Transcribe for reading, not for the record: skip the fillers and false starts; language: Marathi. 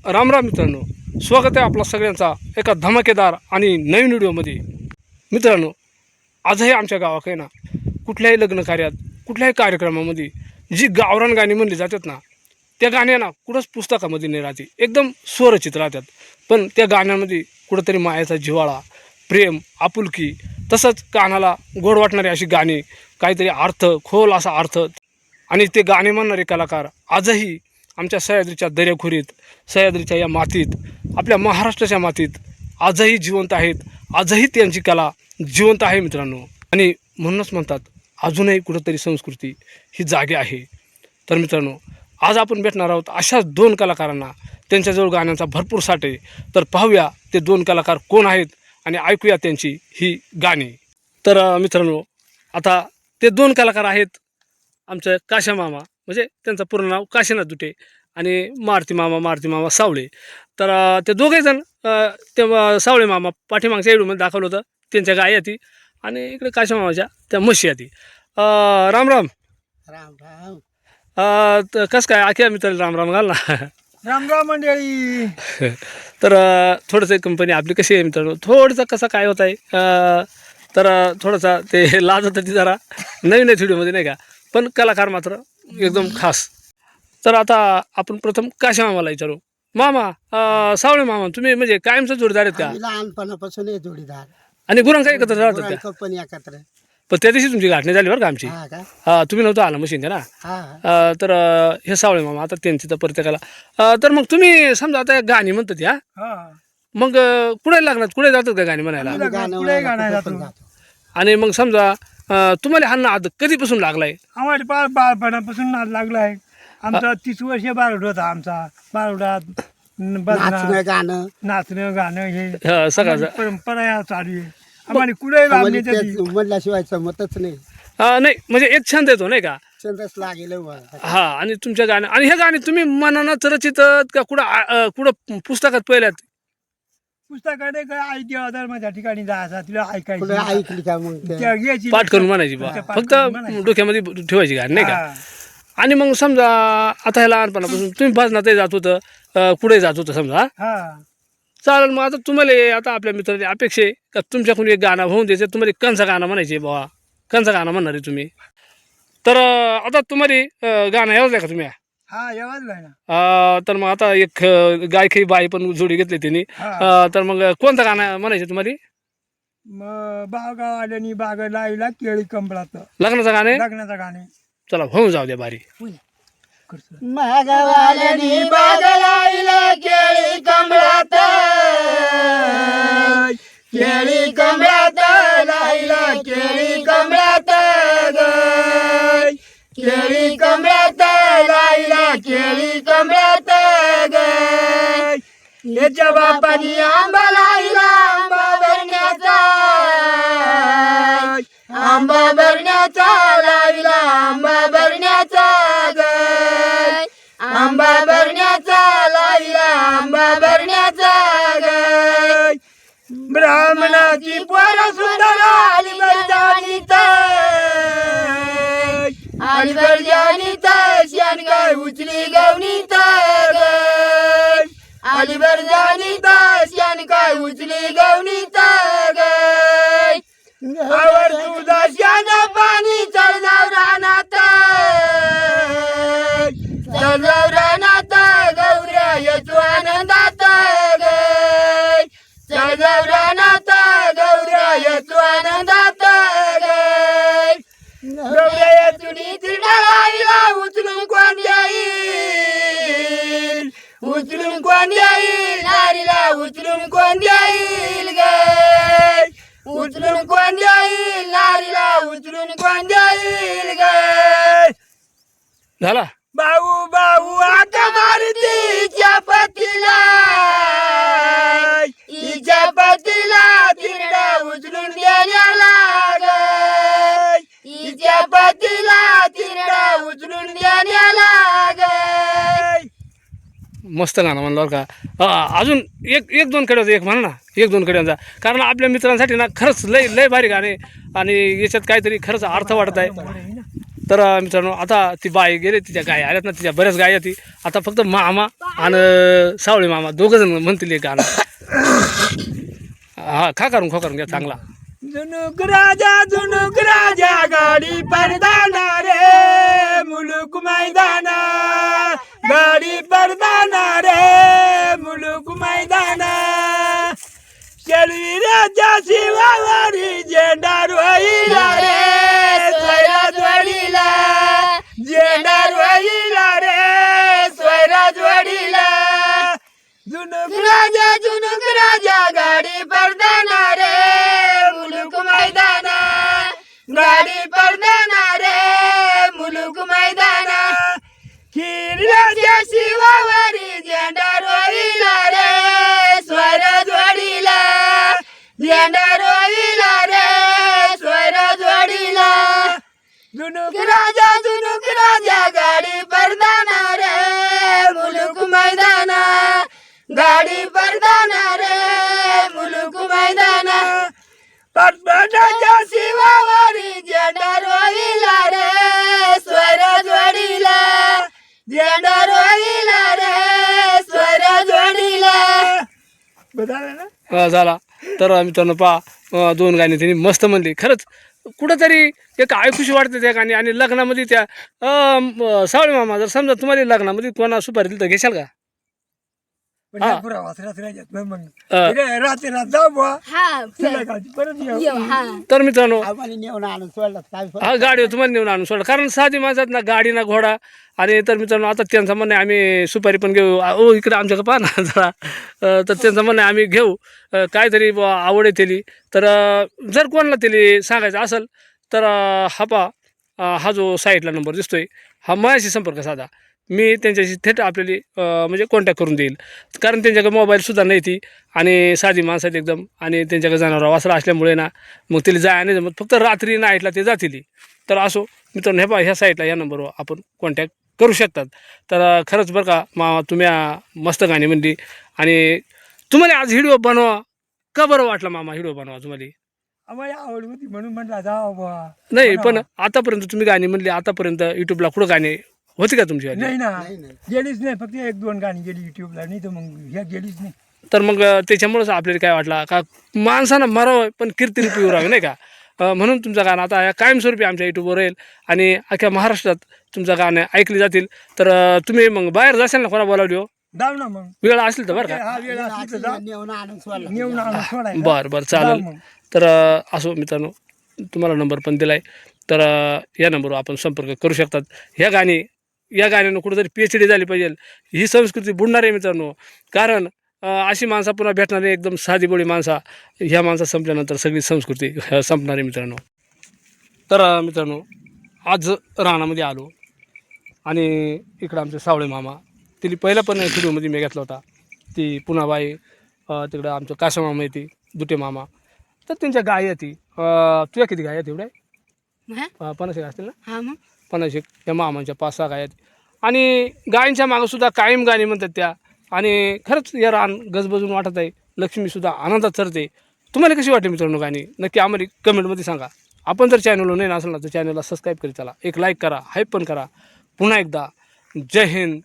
राम राम मित्रांनो, स्वागत आहे आपला सगळ्यांचा एका धमाकेदार आणि नवीन व्हिडिओमध्ये. मित्रांनो, आजही आमच्या गावाकडे ना कुठल्याही लग्न कार्यात, कुठल्याही कार्यक्रमामध्ये जी गावरान गाणी म्हणली जातात ना, त्या गाण्यांना कुठंच पुस्तकामध्ये नाही राहते, एकदम स्वरचित राहतात. पण त्या गाण्यांमध्ये कुठंतरी मायाचा जिव्हाळा, प्रेम, आपुलकी, तसंच कानाला गोड वाटणारी अशी गाणी, काहीतरी अर्थ, खोल असा अर्थ. आणि ते गाणे म्हणणारे कलाकार आजही आमच्या सह्याद्रीच्या दर्याखोरीत, सह्याद्रीच्या या मातीत, आपल्या महाराष्ट्राच्या मातीत आजही जिवंत आहेत. आजही त्यांची कला जिवंत आहे मित्रांनो. आणि म्हणूनच म्हणतात, अजूनही कुठंतरी संस्कृती ही जागी आहे. तर मित्रांनो, आज आपण भेटणार आहोत अशाच दोन कलाकारांना, त्यांच्याजवळ गाण्यांचा भरपूर साठ आहे. तर पाहूया ते दोन कलाकार कोण आहेत आणि ऐकूया त्यांची ही गाणी. तर मित्रांनो, आता ते दोन कलाकार आहेत आमचं काशा मामा, म्हणजे त्यांचं पूर्ण नाव काशीनाथ दुटे, आणि मारुती मामा सावळे. तर ते दोघेजण, ते सावळे मामा पाठीमागच्या व्हिडिओमध्ये दाखवलं होतं त्यांच्या गाय ती, आणि इकडे काशा मामाच्या त्या म्हशी ती. राम राम. राम राम. तर कसं काय आख्या मित्राला राम राम घाल ना. राम राम मंडळी. तर थोडंसं कंपनी आपली कशी आहे मित्रांनो, थोडंसं कसं काय होत आहे, तर थोडंसं ते लाज होतं ती जरा नवीन व्हिडिओमध्ये नाही का, पण कलाकार मात्र एकदम खास. तर आता आपण प्रथम काशा मामाला विचारू. मामा, सावळे मामा, तुम्ही म्हणजे कायमचं जोडीदार आहेत का? लहानपणापासून हे जोडीदार आणि गुरांका एकत्र राहतात का? पण एकत्र. पण त्या दिवशी तुमची घाटणी झाली बरं का आमची. हा का? हा, तुम्ही नव्हतं आला मशीन ना. हा. तर हे सावळे मामा आता त्यांची तर प्रत्येकाला. तर मग तुम्ही समजा आता गाणी म्हणतात या, मग कुठे लागणार, कुठे जातात का गाणी म्हणायला? आणि मग समजा तुम्हाला हा नाद कधीपासून लागलाय? आम्हाला बाळपणापासून नाद लागलाय. आमचा 30 वर्ष बालवड होता. आमचा बालवडात नाचणं गाणं नाचणं गाणं हे सगळं परंपरा या चालू आहे. आम्हाला कुठे म्हणल्याशिवाय समतच नाही. नाही म्हणजे एक छंद येतो नाही का. छंदच लागेल. हा, आणि तुमच्या गाणं, आणि हे गाणे तुम्ही मनानं रचित का कुठं पुस्तकात पहिल्यात? पुस्तकाकडे काय आई देवा धर्माच्या ठिकाणी जायचा, तिला कुठे ऐकायची, ऐकली का मग ते? घ्यायची, पाठ करून म्हणायची बा, पाठ फक्त करून म्हणायची. डोक्यामध्ये ठेवायची गाणी नाही का. हा. आणि मग समजा आता ह्या लहानपणापासून तुम्ही भजनातही जात होतं, कुठे जात होतं समजा. हा. चालेल, मग आता तुम्हाला आता आपल्या मित्राची अपेक्षा आहे का तुमच्याकडून एक गाणं होऊन द्यायचं, तुम्हाला कंचा गाणं म्हणायचे बाबा, कंचा गाणं म्हणणार आहे तुम्ही. तर आता तुम्हाला गाणं यावंच आहे का तुम्ही? हा, एवढाच ना. तर मग आता एक गायकी बाई पण जोडी घेतली त्यांनी. हा. तर मग कोणतं गाणं म्हणायचं तुम्हाला? मग बागाव आल्यानी बाग लाईला केळी कंबळात, लग्नाचं गाणं आहे? लग्नाचं गाणे. चला होऊन जाऊ द्या बारी. मागवाल्यानी बागलाईला केळी कमळात, केळी कमळात लाईला केळी कमळात, केळी कमळात लाईला केळी कमळात. याच्या बापानी आंबा लाईला आंबा भरण्याचा, आंबा भरण्याचा लाईला आंबा भरण्याचा, आंबा भरण्याचा लाईला आंबा भरण्याचा. ब्राह्मणाची पोर सुंदर आली बरजानीत, आली बरजानीत शान काय उचली गवनीत, आली बरजानीत शान काय उचली गवनीत. आवर तुझा शान पाणी चढ जाऊ रानात, चढ जाऊ रानात गौऱ्या येतो आनंदात, चढ जाऊ रानात गौऱ्या येतो आनंदात. गौऱ्या येतून तिरडाळाईला उचलून कोण येईल, उचलून कोण येईल, नारीला उचलून कोण येईल ग, उचलून कोण येईल, नारीला उचलून कोण येईल ग. झाला? भाऊ भाऊ आता मारुती हिच्या पतीला, हिच्या पतीला तिरडा उचलून देण्याला ग, हिच्या पतीला तिरडा उचलून देण्याला ग. मस्त गाणं म्हणलं का. अजून एक दोन कड्याचं एक म्हणा ना, एक दोन कड्यांचा, कारण आपल्या मित्रांसाठी ना खरंच लय लय भारी गाणे, आणि याच्यात काहीतरी खरंच अर्थ वाटत आहे. तर मित्रांनो आता ती बाई गेले, तिच्या गाय आल्यात ना, तिच्या बऱ्याच गाय ती आता फक्त मामा आणि सावळे मामा दोघं जण म्हणतील एक गाणं. हा खा करून घ्या चांगला. जुनुक राजा गाडी परदाना रे मुलुक मैदाना गाडी परदाना रे मुलुक मैदाना शेळवी राजा शिवावारी झेंडा रोईला रे स्वैराज वडीला झेंडा रोईला रे स्वैराज वडीला जुनुक जुनुक राजा गाडी परदाना रे मुलुक मैदाना गाडी परदाना रे मुलुक मैदाना राजा शिवावरी झेंडा रोईला रे स्वैराज वडीला झेंडा रोईला रे स्वैराज वडीला जुनुक जुनुक राजा गाडी परदाना रे मुलुक मैदाना गाडी परदाना रे मुलुक मैदाना राजा शिवावरी झेंडा रोईला रे स्वैराज वडीला झेंडा रोईला रे स्वैराज वडीला. बदलला ना झाला. तर मित्रांनो पहा, दोन गाणी त्यांनी मस्त म्हणली. खरंच कुठंतरी एक ऐकूशी वाटते त्या गाणी. आणि लग्नामध्ये त्या सावळे मामा, जर समजा तुम्हाला लग्नामध्ये कोणा सुपारी दिली तर घेशाल का? हा. पुरा वासरात राहत नाही मग अ, रात्री रात जाऊ बुवा हा संध्याकाळची परत येऊ हा तर मित्रांनो आम्हाला नेऊन आणून सोडला काय हा गाडी तुम्हाला नेऊन आणून सोडा, कारण साधी माणसात ना गाडी ना घोडा. आणि तर मित्रांनो आता त्यांचं म्हणणं आहे आम्ही सुपारी पण घेऊ. ओ इकडे आमच्याकडे पाहा ना जरा. तर त्यांचं म्हणणं आहे आम्ही घेऊ, काहीतरी बुवा आवड आहे त्याली. तर जर कोणाला त्याली सांगायचं असेल तर हा पहा, हा जो साईडला नंबर दिसतोय हा माझ्याशी संपर्क साधा. मी त्यांच्याशी थेट आपल्याला म्हणजे कॉन्टॅक्ट करून देईल. कारण त्यांच्याकडे मोबाईलसुद्धा नाही ती, आणि साधी माणसं आहेत एकदम. आणि त्यांच्याकडे जनावर वासरा असल्यामुळे ना मग तिला जाय नाही जमत, फक्त रात्री नाईटला ते जातील. तर असो मित्रांनो, हे पहा ह्या साईडला या नंबरवर आपण कॉन्टॅक्ट करू शकतात. तर खरंच बरं का मामा, तुम्ही मस्त गाणी म्हणली. आणि तुम्हाला आज व्हिडिओ बनवा का बरं वाटलं मामा व्हिडिओ बनवा तुम्हाला? आम्हाला आवड होती म्हणून म्हटलं जाऊ बुवा नाही, पण आतापर्यंत तुम्ही गाणी म्हणली, आतापर्यंत युट्यूबला कुठं गाणी होती का तुमची? नाही ना गेलीच नाही, फक्त एक दोन गाणी गेली युट्यूबला, नाही तर मग ह्या गेलीच नाही. तर मग त्याच्यामुळेच आपल्याला काय वाटलं का माणसानं मरावं पण कीर्तिरूपी उरावे, नाही का? म्हणून तुमचं गाणं आता कायमस्वरूपी आमच्या युट्यूबवर राहील आणि अख्ख्या महाराष्ट्रात तुमचं गाणं ऐकली जातील. तर तुम्ही मग बाहेर जाशाल ना, कोणा बोलावली हो जाऊ ना मग वेळ असेल तर बरं का? हा वेळ असली तर जा. नेऊन आणून सोडायचं. बरं चालेल. मग. तर असो मित्रांनो, तुम्हाला नंबर पण दिला आहे. तर या नंबरवर आपण संपर्क करू शकतात. या गाण्यानं कुठंतरी PhD झाली पाहिजे. ही संस्कृती बुडणार आहे मित्रांनो. कारण अशी माणसं पुन्हा भेटणार आहे, एकदम साधीबोळी माणसा. ह्या माणसा संपल्यानंतर सगळी संस्कृती संपणार आहे मित्रांनो. तर मित्रांनो, आज रानामध्ये आलो आणि इकडं आमचे सावळे मामा, तिला पहिला पण व्हिडिओमध्ये मी घेतला होता. ती पुनाबाई, तिकडं आमचं कासा मामा येते, दुटे मामा. तर त्यांच्या गाय येते. तुझ्या किती गाय आहेत एवढ्या? 50 असतील ना? हा मग 50. त्या मामांच्या 5-6 गाय आहेत. आणि गायींच्या मागंसुद्धा कायम गाणी म्हणतात त्या. आणि खरंच या रान गजबजून वाटत आहे. लक्ष्मीसुद्धा आनंदात चरते. तुम्हाला कशी वाटते मित्रांनो गाणी? नक्की आम्हाला कमेंटमध्ये सांगा. आपण जर चॅनलवर नाही असेल ना तर चॅनलला सबस्क्राईब करीत चला, एक लाईक करा, हाईप पण करा. पुन्हा एकदा जय हिंद.